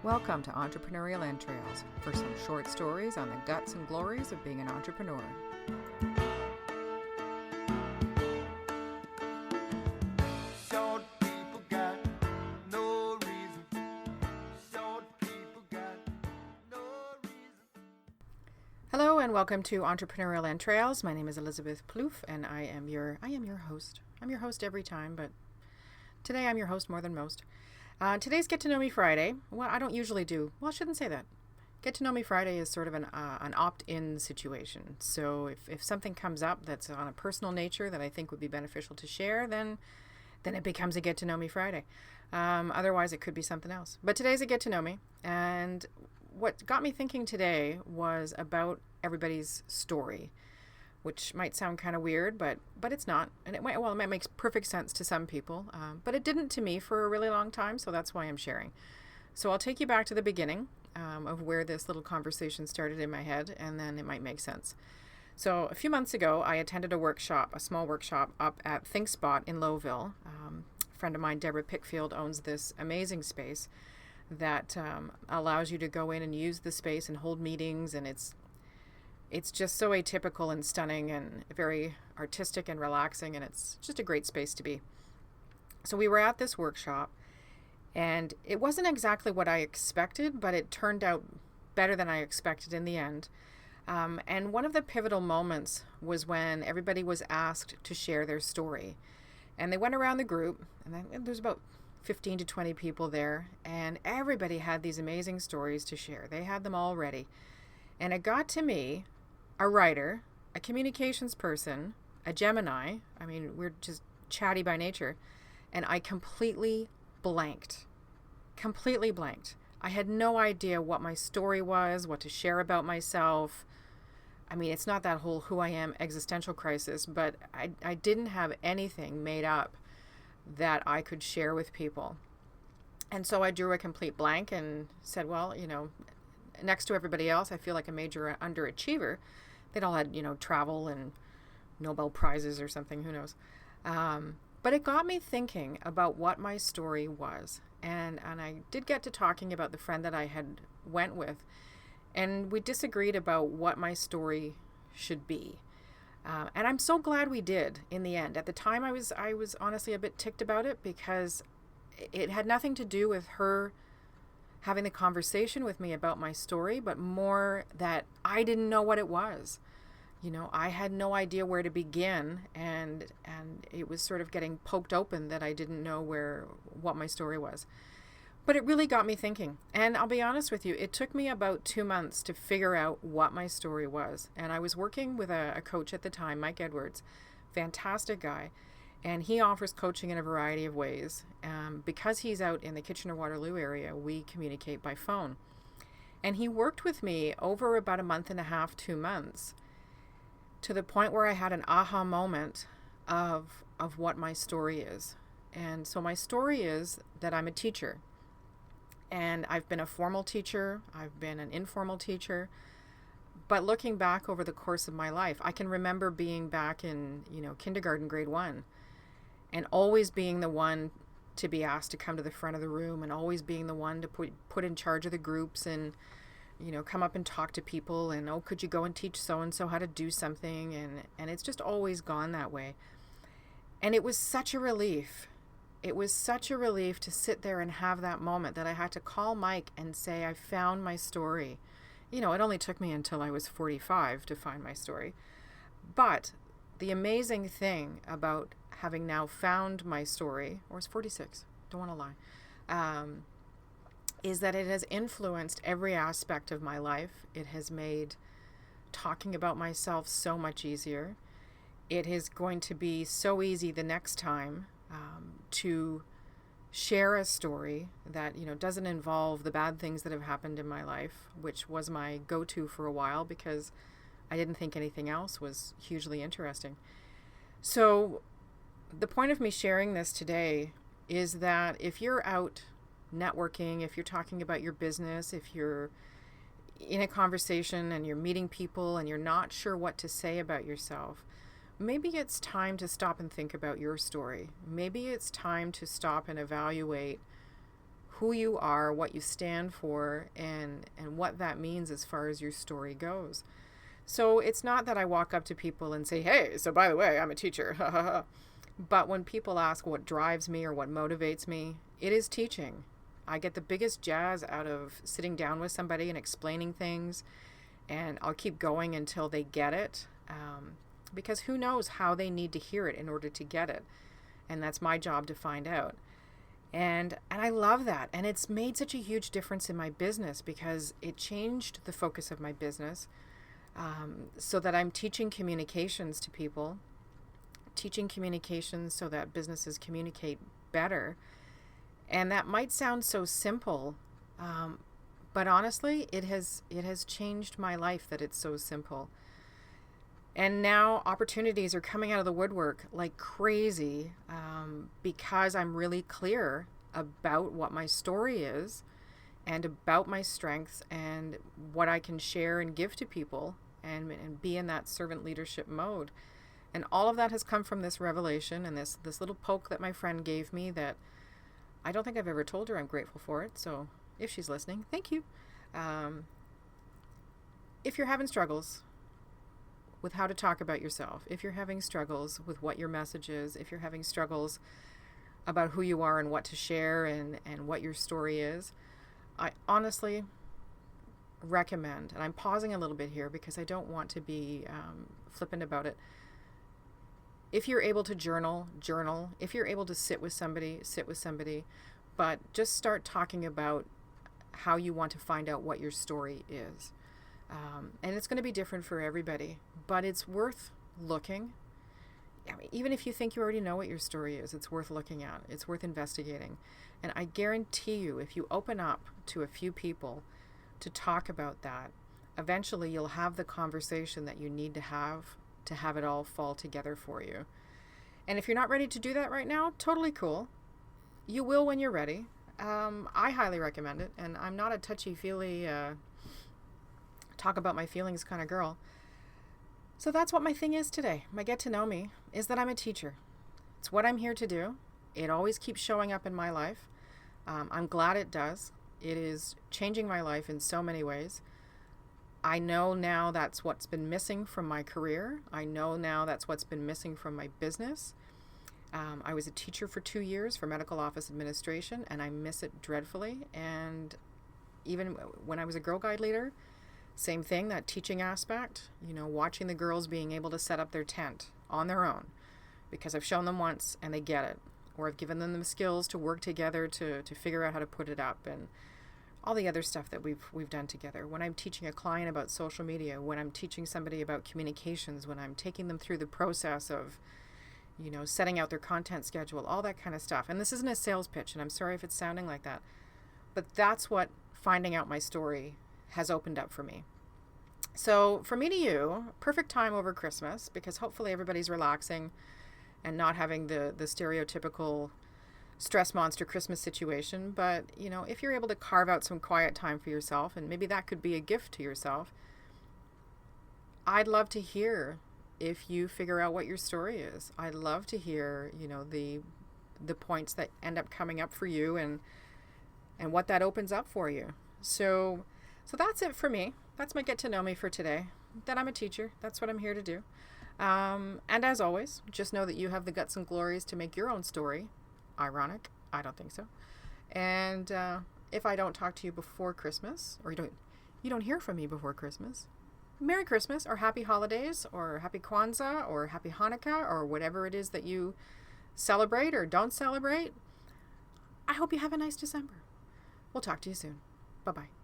Welcome to Entrepreneurial Entrails for some short stories on the guts and glories of being an entrepreneur. Short people got no reason. Short people got no reason. Hello and welcome to Entrepreneurial Entrails. My name is Elizabeth Plouffe and I am your host. I'm your host every time, but today I'm your host more than most. Today's Get to Know Me Friday. Well, I don't usually do. Well, I shouldn't say that. Get to Know Me Friday is sort of an opt-in situation. So if something comes up that's on a personal nature that I think would be beneficial to share, then it becomes a Get to Know Me Friday. Otherwise, it could be something else. But today's a Get to Know Me. And what got me thinking today was about everybody's story, which might sound kind of weird, but it's not. And it might make perfect sense to some people, but it didn't to me for a really long time, so that's why I'm sharing. So I'll take you back to the beginning of where this little conversation started in my head, and then it might make sense. So a few months ago, I attended a small workshop up at ThinkSpot in Lowville. A friend of mine, Deborah Pickfield, owns this amazing space that allows you to go in and use the space and hold meetings, and it's just so atypical and stunning and very artistic and relaxing, and it's just a great space to be. So we were at this workshop, and it wasn't exactly what I expected, but it turned out better than I expected in the end. And one of the pivotal moments was when everybody was asked to share their story. And they went around the group, and there's about 15 to 20 people there, and everybody had these amazing stories to share. They had them all ready. And it got to me, a writer, a communications person, a Gemini. I mean, we're just chatty by nature. And I completely blanked. I had no idea what my story was, what to share about myself. I mean, it's not that whole who I am existential crisis, but I didn't have anything made up that I could share with people. And so I drew a complete blank and said, well, next to everybody else, I feel like a major underachiever. They'd all had, travel and Nobel Prizes or something, who knows. But it got me thinking about what my story was. And I did get to talking about the friend that I had went with. And we disagreed about what my story should be. And I'm so glad we did in the end. At the time, I was honestly a bit ticked about it because it had nothing to do with her having the conversation with me about my story, but more that I didn't know what it was. I had no idea where to begin, and it was sort of getting poked open that I didn't know what my story was. But it really got me thinking. And I'll be honest with you, it took me about 2 months to figure out what my story was. And I was working with a coach at the time, Mike Edwards, fantastic guy. And he offers coaching in a variety of ways. Because he's out in the Kitchener-Waterloo area, we communicate by phone. And he worked with me over about a month and a half, 2 months, to the point where I had an aha moment of what my story is. And so my story is that I'm a teacher. And I've been a formal teacher. I've been an informal teacher. But looking back over the course of my life, I can remember being back in, kindergarten, grade 1. And always being the one to be asked to come to the front of the room, and always being the one to put in charge of the groups and, come up and talk to people, and, could you go and teach so-and-so how to do something? And it's just always gone that way. And it was such a relief. It was such a relief to sit there and have that moment that I had to call Mike and say, I found my story. It only took me until I was 45 to find my story. But the amazing thing about having now found my story, or it's 46, don't want to lie, is that it has influenced every aspect of my life. It has made talking about myself so much easier. It is going to be so easy the next time to share a story that, doesn't involve the bad things that have happened in my life, which was my go-to for a while because I didn't think anything else was hugely interesting. So the point of me sharing this today is that if you're out networking, if you're talking about your business, if you're in a conversation and you're meeting people and you're not sure what to say about yourself, maybe it's time to stop and think about your story. Maybe it's time to stop and evaluate who you are, what you stand for, and what that means as far as your story goes. So it's not that I walk up to people and say, hey, so by the way, I'm a teacher. But when people ask what drives me or what motivates me, it is teaching. I get the biggest jazz out of sitting down with somebody and explaining things, and I'll keep going until they get it, because who knows how they need to hear it in order to get it. And that's my job to find out. And I love that. And it's made such a huge difference in my business because it changed the focus of my business, so that I'm teaching communications to people, teaching communications so that businesses communicate better. And that might sound so simple, but honestly, it has changed my life that it's so simple. And now opportunities are coming out of the woodwork like crazy, because I'm really clear about what my story is and about my strengths and what I can share and give to people, and be in that servant leadership mode. And all of that has come from this revelation and this little poke that my friend gave me that I don't think I've ever told her I'm grateful for it. So if she's listening, thank you. If you're having struggles with how to talk about yourself, if you're having struggles with what your message is, if you're having struggles about who you are and what to share and what your story is, I honestly recommend, and I'm pausing a little bit here because I don't want to be flippant about it. If you're able to journal. If you're able to sit with somebody, but just start talking about how you want to find out what your story is. And it's going to be different for everybody, but it's worth looking. I mean, even if you think you already know what your story is, it's worth looking at. It's worth investigating. And I guarantee you, if you open up to a few people to talk about that, eventually you'll have the conversation that you need to have it all fall together for you. And if you're not ready to do that right now, totally cool. You will when you're ready. I highly recommend it. And I'm not a touchy-feely, talk about my feelings kind of girl. So that's what my thing is today. My get to know me is that I'm a teacher. It's what I'm here to do. It always keeps showing up in my life. I'm glad it does. It is changing my life in so many ways. I know now that's what's been missing from my career. I know now that's what's been missing from my business. I was a teacher for 2 years for medical office administration, and I miss it dreadfully. And even when I was a Girl Guide leader, same thing, that teaching aspect, watching the girls being able to set up their tent on their own because I've shown them once and they get it, or I've given them the skills to work together to figure out how to put it up, and all the other stuff that we've done together. When I'm teaching a client about social media, when I'm teaching somebody about communications, when I'm taking them through the process of, setting out their content schedule, all that kind of stuff. And this isn't a sales pitch, and I'm sorry if it's sounding like that, but that's what finding out my story has opened up for me. So from me to you, perfect time over Christmas, because hopefully everybody's relaxing and not having the stereotypical stress monster Christmas situation. But, if you're able to carve out some quiet time for yourself, and maybe that could be a gift to yourself, I'd love to hear if you figure out what your story is. I'd love to hear, the points that end up coming up for you and what that opens up for you. So that's it for me. That's my get to know me for today. That I'm a teacher. That's what I'm here to do. And as always, just know that you have the guts and glories to make your own story ironic. I don't think so. And if I don't talk to you before Christmas, or you don't hear from me before Christmas, Merry Christmas, or Happy Holidays, or Happy Kwanzaa, or Happy Hanukkah, or whatever it is that you celebrate or don't celebrate. I hope you have a nice December. We'll talk to you soon. Bye-bye.